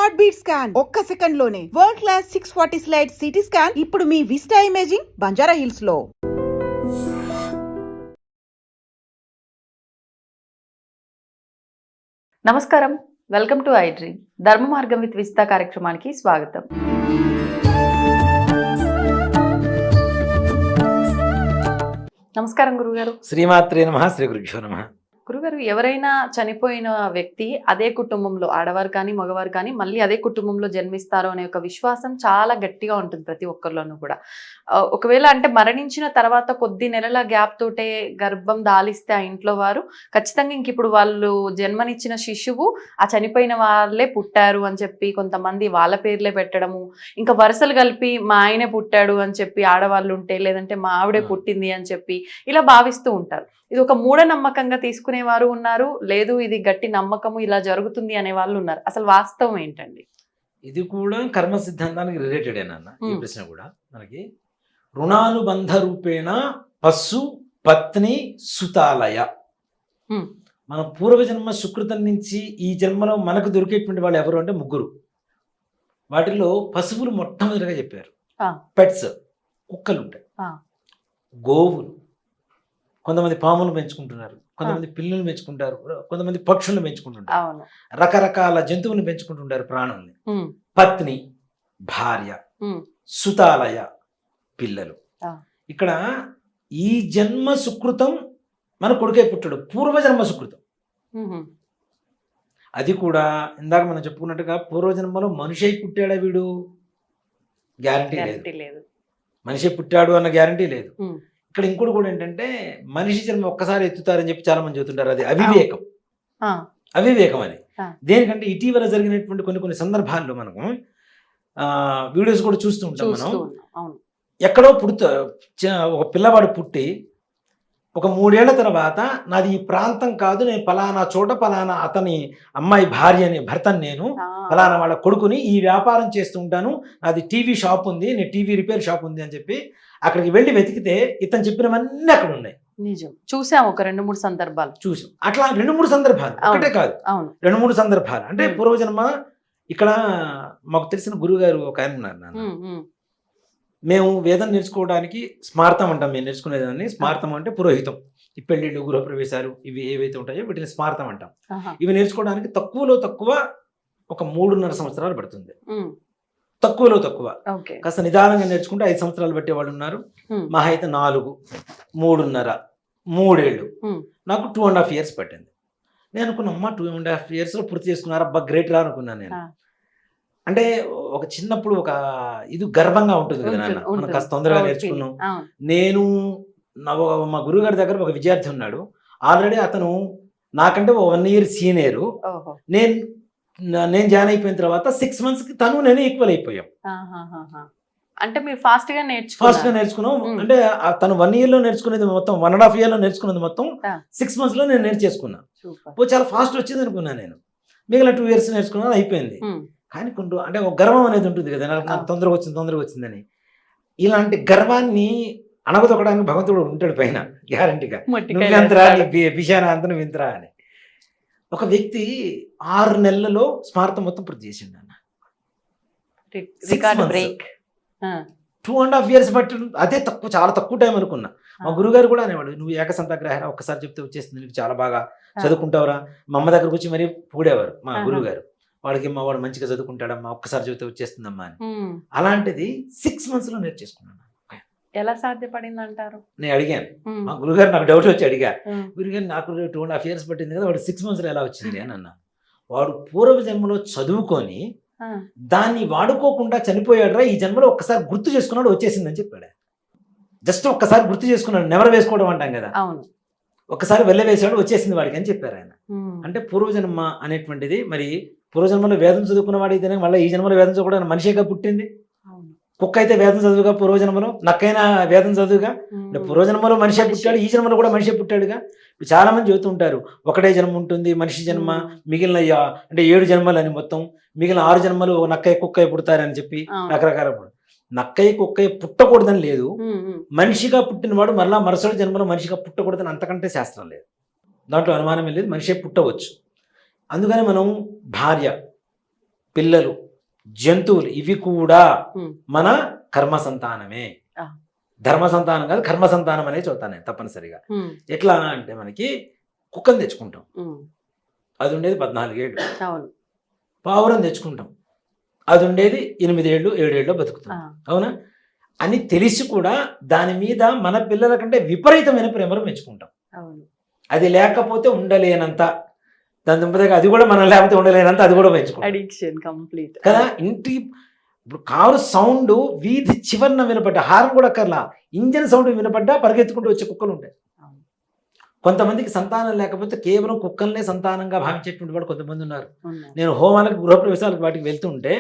Heart beat scan ఒక్క second లోనే world class 640 slide CT scan ఇప్పుడు మీ విస్టా ఇమేజింగ్ బంజారా హిల్స్ లో. నమస్కారం, వెల్కమ్ టు ఐ డ్రీమ్. ధర్మ మార్గం విత్ విస్తా కార్యక్రమానికి స్వాగతం. నమస్కారం గురుగారు. శ్రీమాత్రే నమః. శ్రీ గురుభ్యో నమః. గురుగారు, ఎవరైనా చనిపోయిన వ్యక్తి అదే కుటుంబంలో, ఆడవారు కానీ మగవారు కానీ, మళ్ళీ అదే కుటుంబంలో జన్మిస్తారు అనే ఒక విశ్వాసం చాలా గట్టిగా ఉంటుంది ప్రతి ఒక్కరిలోనూ కూడా. ఒకవేళ అంటే మరణించిన తర్వాత కొద్ది నెలల గ్యాప్ తోటే గర్భం దాలిస్తే ఆ ఇంట్లో వారు ఖచ్చితంగా ఇంక ఇప్పుడు వాళ్ళు జన్మనిచ్చిన శిశువు ఆ చనిపోయిన వాళ్ళే పుట్టారు అని చెప్పి కొంతమంది వాళ్ళ పేర్లే పెట్టడము, ఇంకా వరుసలు కలిపి మా ఆయనే పుట్టాడు అని చెప్పి ఆడవాళ్ళు ఉంటే, లేదంటే మా ఆవిడే పుట్టింది అని చెప్పి ఇలా భావిస్తూ ఉంటారు. ఇది ఒక మూఢనమ్మకంగా తీసుకునేవారు ఉన్నారు, లేదు ఇది గట్టి నమ్మకము ఇలా జరుగుతుంది అనే వాళ్ళు ఉన్నారు. అసలు వాస్తవం ఏంటండి? ఇది కూడా కర్మ సిద్ధాంతానికి రిలేటెడ్ అన్న ఈ ప్రశ్న కూడా. మనకి రుణానుబంధ రూపేణ పశు పత్ని సుతాలయ, మన పూర్వజన్మ సుకృతం నుంచి ఈ జన్మలో మనకు దొరికేటువంటి వాళ్ళు ఎవరు అంటే ముగ్గురు. వాటిల్లో పశువులు మొట్టమొదటిగా చెప్పారు. పెట్స్, కుక్కలు ఉంటాయి, గోవులు, కొంతమంది పాములు పెంచుకుంటున్నారు, కొంతమంది పిల్లులు పెంచుకుంటారు, కొంతమంది పక్షులను పెంచుకుంటుంటారు, రకరకాల జంతువులను పెంచుకుంటుంటారు ప్రాణుల్ని. పత్ని భార్య, సుతాలయ పిల్లలు. ఇక్కడ ఈ జన్మ సుకృతం మన కొడుకే పుట్టాడు, పూర్వజన్మ సుకృతం. అది కూడా ఇందాక మనం చెప్పుకున్నట్టుగా పూర్వజన్మలో మనిషి పుట్టాడా వీడు, గ్యారంటీ లేదు. మనిషి పుట్టాడు అన్న గ్యారంటీ లేదు. ఇక్కడ ఇంకోటి కూడా ఏంటంటే మనిషి జన్మ ఒక్కసారి ఎత్తుతారని చెప్పి చాలా మంది చెబుతుంటారు. అది అవివేకం. అవివేకం అది. దేనికంటే ఇటీవల జరిగినటువంటి కొన్ని సందర్భాల్లో మనము వీడియోస్ కూడా చూస్తూ ఉంటాం. మనం ఎక్కడో ఒక పిల్లవాడు పుట్టి ఒక 3 ఏళ్ల తర్వాత నాది ఈ ప్రాంతం కాదు, నేను పలానా చోట పలానా అతని అమ్మాయి భర్తని నేను పలానా వాళ్ళ కొడుకుని ఈ వ్యాపారం చేస్తూ ఉంటాను, నాది టీవీ షాప్ ఉంది, నేను టీవీ రిపేర్ షాప్ ఉంది అని చెప్పి అక్కడికి వెళ్ళి వెతికితే ఇతను చెప్పినవన్నీ అక్కడ ఉన్నాయి. నిజం, చూసాం ఒక 2-3 సందర్భాలు చూసాం. అట్లా 2-3 సందర్భాలు, ఒకటే కాదు 2-3 సందర్భాలు. అంటే పూర్వజన్మ. ఇక్కడ మాకు తెలిసిన గురువు గారు ఒక ఆయన ఉన్నారు నాన్న. మేము వేదం నేర్చుకోవడానికి స్మార్థం అంటాం. మేము నేర్చుకునేదాన్ని స్మార్థం అంటే పురోహితం. ఈ పెళ్లిళ్ళు, గృహప్రవేశాలు ఇవి ఏవైతే ఉంటాయో వీటిని స్మార్థం అంటాం. ఇవి నేర్చుకోవడానికి తక్కువలో తక్కువ ఒక 3.5 సంవత్సరాలు పడుతుంది. తక్కువలో తక్కువ. కాస్త నిదానంగా నేర్చుకుంటే 5 సంవత్సరాలు పెట్టే వాళ్ళు ఉన్నారు. మహా అయితే 4, 3.5, 3 ఏళ్ళు. నాకు 2.5 years పట్టింది. నేను అనుకున్నా, అమ్మ 2.5 years పూర్తి చేసుకున్నారు, అబ్బా గ్రేట్ రా అనుకున్నాను నేను. అంటే ఒక చిన్నప్పుడు ఒక ఇది గర్వంగా ఉంటుంది కదా నాన్న, మనం కాస్త తొందరగా నేర్చుకున్నాం. నేను మా గురువు గారి దగ్గర ఒక విద్యార్థి ఉన్నాడు. ఆల్రెడీ అతను నాకంటే 1 year సీనియరు. నేను జాయిన్ అయిపోయిన తర్వాత 6 months తను నేను ఈక్వల్ అయిపోయాం. అంటే మీరు ఫాస్ట్ గా నేర్చుకున్నాం. అంటే తను 1 year లో నేర్చుకునేది మొత్తం 1.5 year లో నేర్చుకునేది మొత్తం 6 months లో నేను నేర్చేసుకున్నా. చాలా ఫాస్ట్ వచ్చింది అనుకున్నా నేను. మిగిలిన 2 years నేర్చుకున్నాను, అయిపోయింది. కానీ అంటే ఒక గర్వం అనేది ఉంటుంది కదా, నాకు తొందరగా వచ్చిందని. ఇలాంటి గర్వాన్ని అణగదొక్కడానికి భగవంతుడు ఉంటాడు పైన, గ్యారంటీగా. నువ్వెంతరా, బిషానా అంత నువ్వెంతరా అని. ఒక వ్యక్తి 6 నెలలలో స్మార్థం మొత్తం పూర్తి చేసిండు అన్న. 2.5 years బట్టి అదే చాలా తక్కువ టైం అనుకున్నా. మా గురుగారు కూడా అనేవాడు, నువ్వు ఏకసంతాగ్రహ ఒక్కసారి చెప్తే వచ్చేస్తుంది, నీకు చాలా బాగా చదువుకుంటావురా. మా అమ్మ దగ్గరకు వచ్చి మరీ పూడేవారు మా గురుగారు. వాడు మంచిగా చదువుకుంటాడమ్మా, ఒక్కసారి చెబితే వచ్చేస్తుందమ్మా అని. అలాంటిది 6 months లో నేర్చేసుకున్నాను. ఎలా సాధ్యపడింది అంటారు? నేను అడిగాను మా గురుగారు, నాకు డౌట్ వచ్చి అడిగా, గురుగారు నాకు 2.5 years పట్టింది కదా, వాడు 6 months లో ఎలా వచ్చింది అని అన్నా. వాడు పూర్వజన్మలో చదువుకొని దాన్ని వాడుకోకుండా చనిపోయాడురా, ఈ జన్మలో ఒక్కసారి గుర్తు చేసుకున్నాడు, వచ్చేసిందని చెప్పాడు. జస్ట్ ఒక్కసారి గుర్తు చేసుకున్నాడు, నెవరు వేసుకోవడం అంటాం కదా, ఒక్కసారి వెళ్ళవేసాడు, వచ్చేసింది వాడికి అని చెప్పారు ఆయన. అంటే పూర్వజన్మ అనేటువంటిది, మరి పూర్వజన్మలో వేదం చదువుకున్న వాడితే మళ్ళీ ఈ జన్మలో వేదం చదువుకోవడం మనిషిగా పుట్టింది. కుక్క అయితే వేదం చదువుగా పూర్వజన్మలో, నక్కైనా వేదం చదువుగా. పూర్వజన్మలో మనిషి పుట్టాడు, ఈ జన్మలో కూడా మనిషి పుట్టాడుగా. చాలా మంది చెబుతూ ఉంటారు, ఒకటే జన్మ ఉంటుంది మనిషి జన్మ, మిగిలిన అంటే 7 జన్మలు అని, మొత్తం మిగిలిన 6 జన్మలు నక్కయ్య కుక్కయ్య పుడతారని చెప్పి రకరకాల. నక్కయ్య కుక్కయ్య పుట్టకూడదని లేదు, మనిషిగా పుట్టినవాడు మరలా మరుసటి జన్మలో మనిషిగా పుట్టకూడదని అంతకంటే శాస్త్రం లేదు. దాంట్లో అనుమానమే లేదు, మనిషే పుట్టవచ్చు. అందుకని మనం భార్య, పిల్లలు, జంతువులు ఇవి కూడా ఉమ్, మన కర్మ సంతానమే. ఆ. ధర్మ సంతానం కాదు, కర్మ సంతానం అనేది చదువుతాను నేను తప్పనిసరిగా. ఉమ్, ఎట్లా అంటే మనకి కుక్కను తెచ్చుకుంటాం, ఉమ్, అది ఉండేది 14 ఏళ్ళు. అవును. పావురం తెచ్చుకుంటాం, అది ఉండేది 8 ఏళ్ళు 7 ఏళ్ళు బతుకుతాం. ఆ, అవునా అని తెలిసి కూడా దాని మీద మన పిల్లల కంటే విపరీతమైన ప్రేమను పెంచుకుంటాం. అవును. అది లేకపోతే ఉండలేనంత, దాని దుంపదగా అది కూడా మనం లేకపోతే ఉండలేనంత అది కూడా పెంచుకుంటాం అడిక్షన్ కంప్లీట్ కదా. ఇంటి ఇప్పుడు కారు సౌండ్ వీధి చివరన వినపడ్డా, హార్న్ కూడా అక్కర్లా, ఇంజన్ సౌండ్ వినపడ్డా పరిగెత్తుకుంటూ వచ్చే కుక్కలు ఉంటాయి. కొంతమందికి సంతానం లేకపోతే కేవలం కుక్కల్నే సంతానంగా భావించేటువంటి వాళ్ళు కొంతమంది ఉన్నారు. నేను హోమాలకు గృహప్రవేశాలకు వాటికి వెళ్తుంటే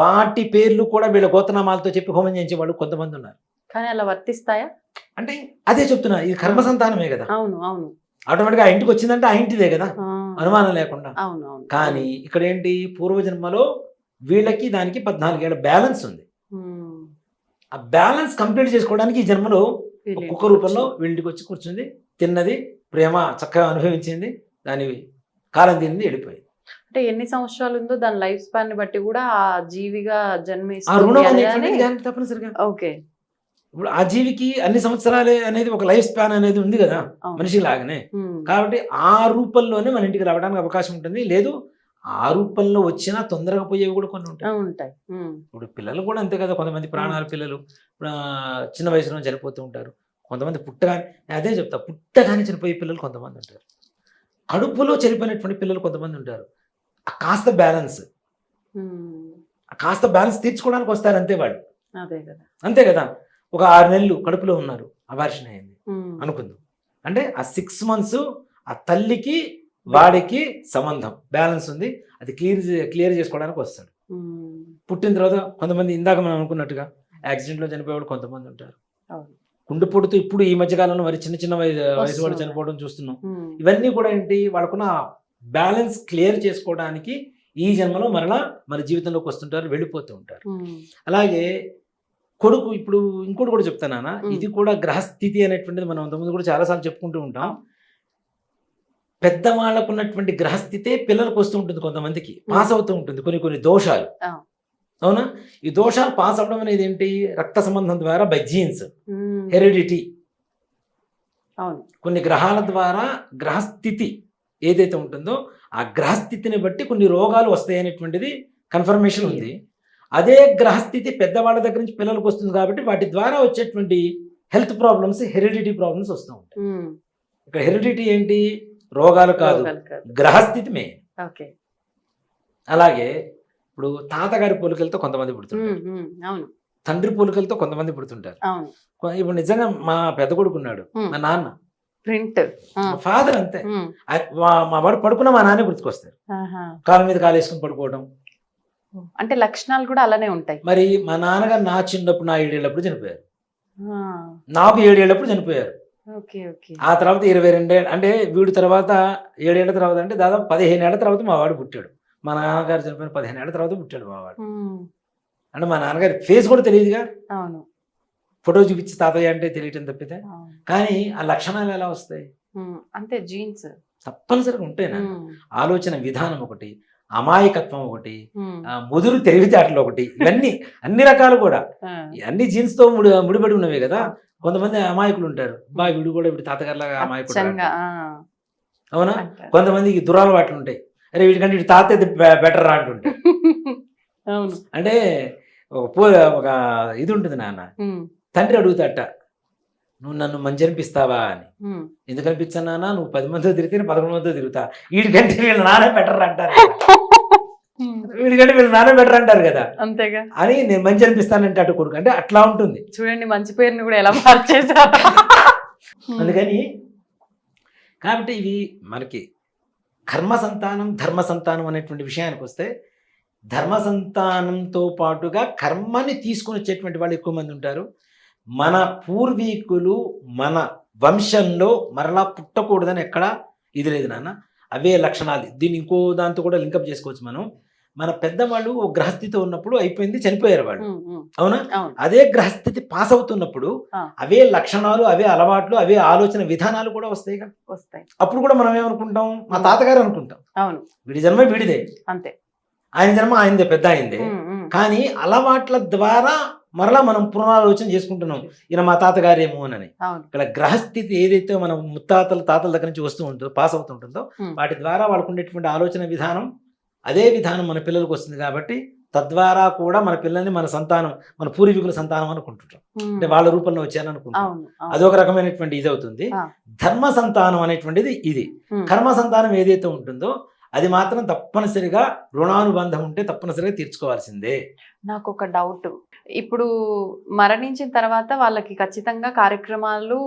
వాటి పేర్లు కూడా వీళ్ళ గోత్రనామాలతో చెప్పి హోమం చేయించే వాళ్ళు కొంతమంది ఉన్నారు. కానీ అలా వర్తిస్తాయా అంటే అదే చెప్తున్నా, ఇది కర్మ సంతానమే కదా. అవును అవును. ఆటోమేటిక్గా ఆ ఇంటికి వచ్చిందంటే ఆ ఇంటిదే కదా, అనుమానం లేకుండా. అవును అవును. కానీ ఇక్కడ ఏంటి, పూర్వజన్మలో వీళ్ళకి దానికి 14 ఏళ్ళ బ్యాలెన్స్ ఉంది. ఆ బ్యాలెన్స్ కంప్లీట్ చేసుకోవడానికి ఈ జన్మలో ఒక్కొక్క రూపంలో వీళ్ళకి వచ్చి కూర్చుంది, తిన్నది, ప్రేమ చక్కగా అనుభవించింది, దాని కాలం తీరింది, వెళ్ళిపోయింది. అంటే ఎన్ని సంవత్సరాలు ఉందో దాని లైఫ్ స్పాన్ ని బట్టి కూడా ఆ జీవిగా ఆ రుణం జన్మిస్తుంది అనేటువంటిది దానికి తప్పనిసరిగా. ఓకే. ఇప్పుడు ఆ జీవికి అన్ని సంవత్సరాలే అనేది ఒక లైఫ్ స్పాన్ అనేది ఉంది కదా మనిషి లాగానే. కాబట్టి ఆ రూపంలోనే మన ఇంటికి రావడానికి అవకాశం ఉంటుంది. లేదు ఆ రూపంలో వచ్చినా తొందరగా పోయేవి కూడా కొన్ని ఉంటాయి. ఉంటాయి. ఇప్పుడు పిల్లలు కూడా అంతే కదా, కొంతమంది ప్రాణాల పిల్లలు చిన్న వయసులో చనిపోతూ ఉంటారు. కొంతమంది పుట్టగానే, అదే చెప్తా, పుట్టగానే చనిపోయే పిల్లలు కొంతమంది ఉంటారు. కడుపులో చనిపోయినటువంటి పిల్లలు కొంతమంది ఉంటారు. ఆ కాస్త బ్యాలెన్స్ తీర్చుకోవడానికి వస్తారు అంతే వాళ్ళు. అదే కదా, అంతే కదా. ఒక 6 నెలలు కడుపులో ఉన్నారు, అబార్షన్ అయింది అనుకుందాం అంటే ఆ 6 months ఆ తల్లికి వాడికి సంబంధం బ్యాలెన్స్ ఉంది, అది క్లియర్ చేసుకోవడానికి వస్తాడు. పుట్టిన తర్వాత కొంతమంది ఇందాక మనం అనుకున్నట్టుగా యాక్సిడెంట్లో చనిపోయేవాడు కొంతమంది ఉంటారు. గుండె పొడుతూ ఇప్పుడు ఈ మధ్యకాలంలో మరి చిన్న చిన్న వయసు వాళ్ళు చనిపోవడం చూస్తున్నాం. ఇవన్నీ కూడా ఏంటి, వాళ్ళకున్న బ్యాలెన్స్ క్లియర్ చేసుకోవడానికి ఈ జన్మలో మరలా మన జీవితంలోకి వస్తుంటారు, వెళ్ళిపోతూ ఉంటారు. అలాగే కొడుకు, ఇప్పుడు ఇంకోటి కూడా చెప్తానా, ఇది కూడా గ్రహస్థితి అనేటువంటిది మనం అంతకుముందు కూడా చాలాసార్లు చెప్పుకుంటూ ఉంటాం. పెద్దవాళ్ళకు ఉన్నటువంటి గ్రహస్థితే పిల్లలకు వస్తూ ఉంటుంది, కొంతమందికి పాస్ అవుతూ ఉంటుంది కొన్ని దోషాలు. అవునా, ఈ దోషాలు పాస్ అవడం అనేది ఏంటి, రక్త సంబంధం ద్వారా బై జీన్స్, హెరిడిటీ. కొన్ని గ్రహాల ద్వారా గ్రహస్థితి ఏదైతే ఉంటుందో ఆ గ్రహస్థితిని బట్టి కొన్ని రోగాలు వస్తాయి అనేటువంటిది కన్ఫర్మేషన్ ఉంది. అదే గ్రహస్థితి పెద్దవాళ్ళ దగ్గర నుంచి పిల్లలకు వస్తుంది కాబట్టి వాటి ద్వారా వచ్చేటువంటి హెల్త్ ప్రాబ్లమ్స్, హెరిడిటీ ప్రాబ్లమ్స్ వస్తూ ఉంటాయి. ఇక్కడ హెరిడిటీ ఏంటి, రోగాలు కాదు, గ్రహస్థితి మెయిన్. అలాగే ఇప్పుడు తాతగారి పోలికలతో కొంతమంది పుడుతుంటారు, తండ్రి పోలికలతో కొంతమంది పుడుతుంటారు. ఇప్పుడు నిజంగా మా పెద్ద కొడుకు ఉన్నాడు, మా నాన్న ప్రింట్, ఫాదర్ అంతే. మా వాడు పడుకున్న మా నాన్నే గుర్తుకొస్తారు, కాళ్ళ మీద కాలు వేసుకుని పడుకోవడం. అంటే లక్షణాలు కూడా అలానే ఉంటాయి. మరి మా నాన్నగారు నా చిన్నప్పుడు, నా 7 ఏళ్ళప్పుడు చనిపోయారు, నాకు 7 ఏళ్ళప్పుడు చనిపోయారు. ఆ తర్వాత 22 ఏళ్ళు, అంటే వీడి తర్వాత 7 ఏళ్ల తర్వాత, అంటే దాదాపు 15 ఏళ్ల తర్వాత మా వాడు పుట్టాడు. మా నాన్నగారు చనిపోయిన 15 ఏళ్ల తర్వాత పుట్టాడు మా వాడు. అంటే మా నాన్నగారి ఫేస్ కూడా తెలియదుగా, ఫోటో చూపించి తాతయ్య అంటే తెలియటం తప్పితే. కానీ ఆ లక్షణాలు ఎలా వస్తాయి అంటే జీన్స్ తప్పనిసరిగా ఉంటాయి. ఆలోచన విధానం ఒకటి, అమాయకత్వం ఒకటి, ముదురు తెలివితేటలు ఒకటి, ఇవన్నీ అన్ని రకాలు కూడా అన్ని జీన్స్ తో ముడిపడి ఉన్నవే కదా. కొంతమంది అమాయకులు ఉంటారు, వీడు కూడా వీడి తాతగారిలాగా అమాయకుడు, అవునా. కొంతమందికి దురలవాట్లు ఉంటాయి, అరే వీడికంటే వీడి తాత బెటర్ రా అంటుంటే. అంటే ఒక ఇది ఉంటుంది, నాన్న తండ్రి అడుగుతాట, నువ్వు నన్ను మంచి అనిపిస్తావా అని. ఎందుకు అనిపించాను నాన్న, నువ్వు 10 మందితో తిరిగితే 11 మందితో తిరుగుతా, వీడికంటే వీళ్ళ నానే బెటర్ అంటారు, వీడికంటే వీళ్ళ నానే బెటర్ అంటారు కదా, అంతేగా అని నేను మంచి అనిపిస్తానంటే అటు కొడుకు. అంటే అట్లా ఉంటుంది. చూడండి మంచి పేరుని కూడా ఎలా మార్చేసారు. అందుకని కాబట్టి ఇవి మనకి కర్మ సంతానం, ధర్మ సంతానం అనేటువంటి విషయానికి వస్తే, ధర్మ సంతానంతో పాటుగా కర్మని తీసుకొని వచ్చేటువంటి వాళ్ళు ఎక్కువ మంది ఉంటారు. మన పూర్వీకులు మన వంశంలో మరలా పుట్టకూడదని ఎక్కడ ఇది లేదు నాన్న, అవే లక్షణాలు. దీన్ని ఇంకో దాంతో కూడా లింకప్ చేసుకోవచ్చు మనం. మన పెద్దవాళ్ళు ఓ గ్రహస్థితి ఉన్నప్పుడు అయిపోయింది, చనిపోయారు వాళ్ళు, అవునా. అదే గ్రహస్థితి పాస్ అవుతున్నప్పుడు అవే లక్షణాలు, అవే అలవాట్లు, అవే ఆలోచన విధానాలు కూడా వస్తాయి. అప్పుడు కూడా మనం ఏమనుకుంటాం, మా తాతగారు అనుకుంటాం, వీడి జన్మ వీడిదే, అంతే. ఆయన జన్మ ఆయనదే, పెద్ద ఆయనదే. కానీ అలవాట్ల ద్వారా మరలా మనం పునరాలోచన చేసుకుంటున్నాం, ఈయన మా తాతగారేమో అని. ఇక్కడ గ్రహస్థితి ఏదైతే మనం తాతల దగ్గర నుంచి వస్తూ ఉంటుందో, పాస్ అవుతుంటుందో, వాటి ద్వారా వాళ్ళకు ఉండేటువంటి ఆలోచన విధానం అదే విధానం మన పిల్లలకు వస్తుంది. కాబట్టి తద్వారా కూడా మన పిల్లల్ని మన సంతానం, మన పూర్వీకుల సంతానం అనుకుంటుంటాం, అంటే వాళ్ళ రూపంలో వచ్చారని అనుకుంటాం. అదొక రకమైనటువంటి ఇది అవుతుంది. ధర్మ సంతానం అనేటువంటిది ఇది. కర్మ సంతానం ఏదైతే ఉంటుందో అది మాత్రం తప్పనిసరిగా రుణానుబంధం ఉంటే తప్పనిసరిగా తీర్చుకోవాల్సిందే. నాకు ఒక డౌట్, ఇప్పుడు మరణించిన తర్వాత వాళ్ళకి ఖచ్చితంగా కార్యక్రమాలు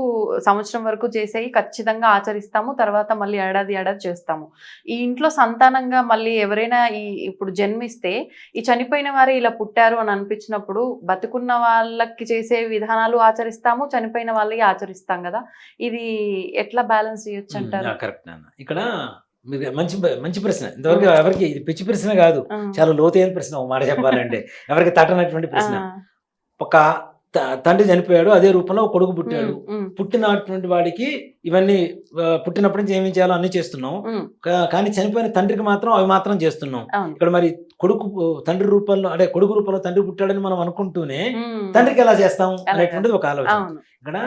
సంవత్సరం వరకు చేసేవి ఖచ్చితంగా ఆచరిస్తాము, తర్వాత మళ్ళీ ఏడాది చేస్తాము. ఈ ఇంట్లో సంతానంగా మళ్ళీ ఎవరైనా ఇప్పుడు జన్మిస్తే ఈ చనిపోయిన వారే ఇలా పుట్టారు అని అనిపించినప్పుడు బతుకున్న వాళ్ళకి చేసే విధానాలు ఆచరిస్తాము, చనిపోయిన వాళ్ళకి ఆచరిస్తాం కదా, ఇది ఎట్లా బ్యాలెన్స్ చేయొచ్చు అంటారు? కరెక్ట్ నాన్న. ఇక్కడ మంచి ప్రశ్న. ఇంతవరకు ఎవరికి ఇది పిచ్చి ప్రశ్న కాదు, చాలా లోతైన ప్రశ్న. ఒక మాట చెప్పాలంటే ఎవరికి తట్టనటువంటి ప్రశ్న. ఒక తండ్రి చనిపోయాడు, అదే రూపంలో ఒక కొడుకు పుట్టాడు. పుట్టినటువంటి వాడికి ఇవన్నీ పుట్టినప్పటి నుంచి ఏమేం చేయాలో అన్ని చేస్తున్నాం, కానీ చనిపోయిన తండ్రికి మాత్రం అవి మాత్రం చేస్తున్నాం. ఇక్కడ మరి తండ్రి రూపంలో, అంటే కొడుకు రూపంలో తండ్రి పుట్టాడని మనం అనుకుంటూనే తండ్రికి ఎలా చేస్తాం అనేటువంటిది ఒక ఆలోచన. ఇక్కడ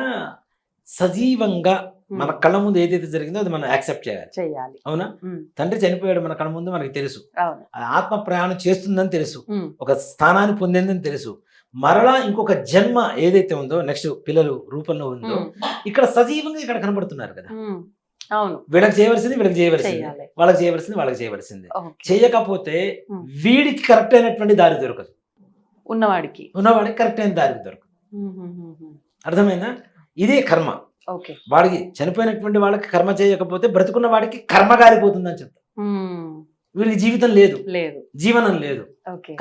సజీవంగా మన కళ్ళ ముందు ఏదైతే జరిగిందో అది మనం యాక్సెప్ట్ చేయాలి. అవునా? తండ్రి చనిపోయాడు మన కళ్ళ ముందు, మనకి తెలుసు. ఆత్మ ప్రయాణం చేస్తుందని తెలుసు, ఒక స్థానాన్ని పొందిందని తెలుసు. మరలా ఇంకొక జన్మ ఏదైతే ఉందో, నెక్స్ట్ పిల్లలు రూపంలో ఉందో, ఇక్కడ సజీవంగా ఇక్కడ కనబడుతున్నారు కదా. వీళ్ళకి చేయవలసింది వీళ్ళకి చేయవలసింది, వాళ్ళకి చేయవలసింది వాళ్ళకి చేయవలసింది. చేయకపోతే వీడికి కరెక్ట్ అయినటువంటి దారి దొరకదు, ఉన్నవాడికి కరెక్ట్ అయిన దారి దొరకదు. అర్థమైందా? ఇదే కర్మ. వాడికి చనిపోయినటువంటి వాళ్ళకి కర్మ చేయకపోతే బ్రతుకున్న వాడికి కర్మ గారిపోతుందని చెప్తా. వీడికి జీవితం లేదు, జీవనం లేదు.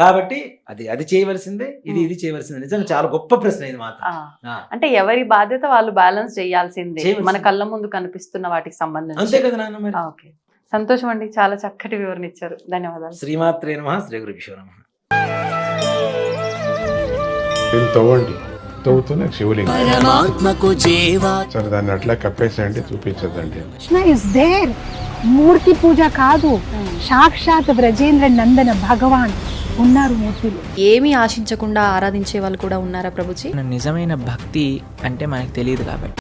కాబట్టి అది చేయవలసిందే, ఇది చేయవలసిందే. నిజంగా చాలా గొప్ప ప్రశ్న ఇది మాత్రం. అంటే ఎవరి బాధ్యత వాళ్ళు బ్యాలెన్స్ చేయాల్సిందే, మన కళ్ళ ముందు కనిపిస్తున్న వాటికి సంబంధించి. అంతే కదా నాన్న మరి. సంతోషం అండి, చాలా చక్కటి వివరణ ఇచ్చారు. ధన్యవాదాలు. శ్రీమాత్రే నమః. శ్రీ గురుభ్యో నమః. తవ్వుతూనే శివలింగం. సరే, దాన్ని అట్లా కప్పేసేయండి, చూపించదండి. మూర్తి పూజ కాదు, సాక్షాత్ బ్రజేంద్ర నందన భగవాన్ ఉన్నారు మూర్తిలో. ఏమీ ఆశించకుండా ఆరాధించే వాళ్ళు కూడా ఉన్నారా ప్రభుజీ? నిజమైన భక్తి అంటే మనకు తెలియదు కాబట్టి